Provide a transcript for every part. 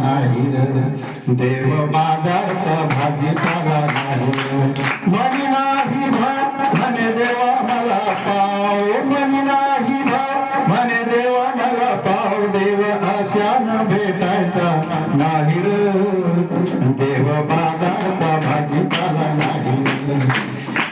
नाही रे देव बाजारचा भाजीपाला नाही मनी नाही भाव म्हणे देवा मला पाव मनी नाही भाव म्हणे देवा मला पाव देव आशानं भेटायचा नाही रे देव बाजारचा भाजीपाला नाही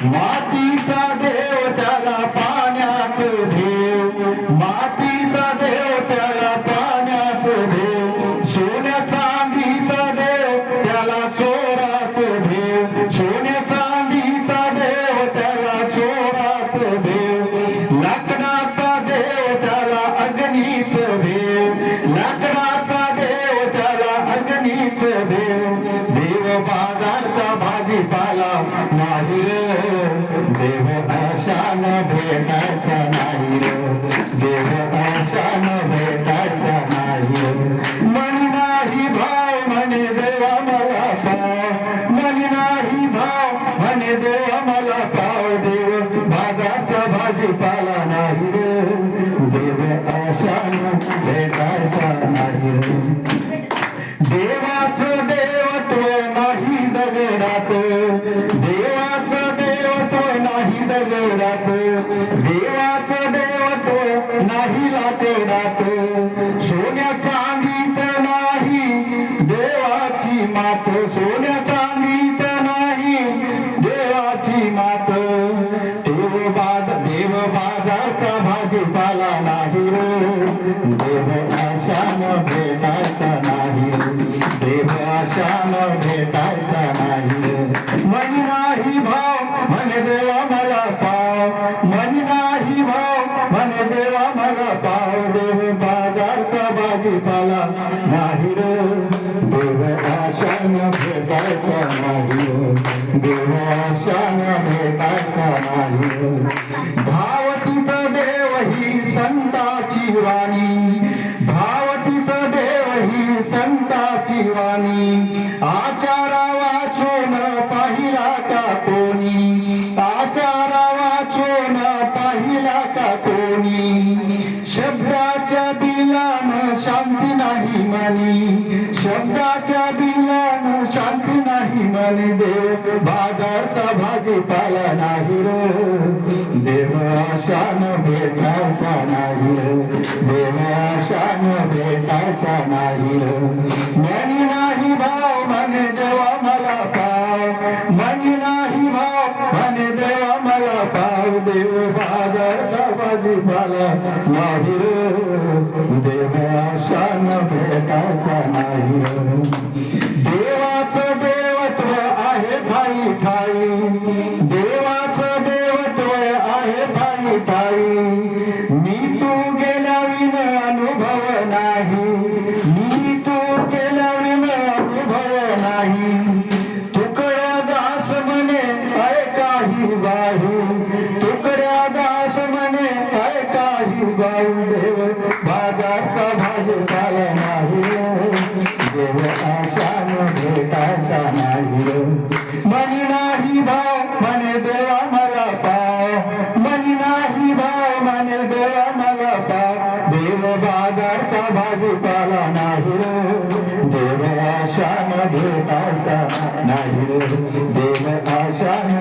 मातीचा देव त्याला पाण्याचं देव मातीचा देव त्याला पाण्याचं देव सोन्या चांदीचा देव त्याला चोराचं देव सोन्या चांदीचा देव त्याला चोराचं देव लाकडाचा देव त्याला अग्नीचं देव लाकडाचा देव त्याला अग्नीचं देव देव बाजारचा भाजीपाला नाही रे देव आशानं भेटायचा नाही रे देव आशानं भेटायचा नाही मनी नाही भाव म्हणे देवा मला पाव मनी नाही भाव म्हणे देवा मला पाव देव बाजारचा भाजीपाला नाही रे देव आशानं भेटायचा नाही रे देवाचं देवत्व नाही दगडात देवाचं देवत्व नाही दगडात देवाचं देवत्व नाही लाकडात सोन्या चांदीत नाही देवाची मात सोन्या चांदीत नाही देवाची मात देव बाजारचा भाजीपाला नाही रे देव आशानं भेटायचा नाही देव आशानं भेटायचा नाही मनी नाही भाव म्हणे देवा मला पाव मनी नाही भाव म्हणे देवा मला पाव देव बाजारचा भाजीपाला नाही रे देव आशानं भेटायचा नाही देव आशानं भेटायचा नाही भाव तिथं देव ही संताची वाणी भाव तिथं देव ही संताची वाणी आचारा वाचून पाहिला का कोणी आचारा वाचून पाहिला का कोणी शब्दाच्या बिलानं शांती नाही मनी शब्दाच्या बिलानं शांती नाही मनी देव बाजारचा भाजीपाला नाही रे देव आशानं भेटायचा नाही रे देव आशानं भेटायचा नाही रे मनी नाही भाव म्हणे देवा मला पाव मनी नाही भाव म्हणे देवा मला पाव देव बाजारचा भाजीपाला नाही रे देव आशानं भेटायचा नाही देवाचं देवत्व आहे ठाई ठाई देवाचं देवत्व आहे ठाई ठाई मी तू गेल्या विन अनुभव नाही मी तू गेल्या विन अनुभव नाही तुकड्या दास म्हणे ऐकाही बाही तुकड्या दास म्हणे ऐकाही बाई देव बाजारचा भाजीपाला नाही देव आशानं भेटायचा नाही मनी नाही भाव म्हणे देवा मला पाव मनी नाही भाव म्हणे देवा मला पाव देव बाजारचा भाजीपाला नाही देव आशानं भेटायचा नाही देव आशानं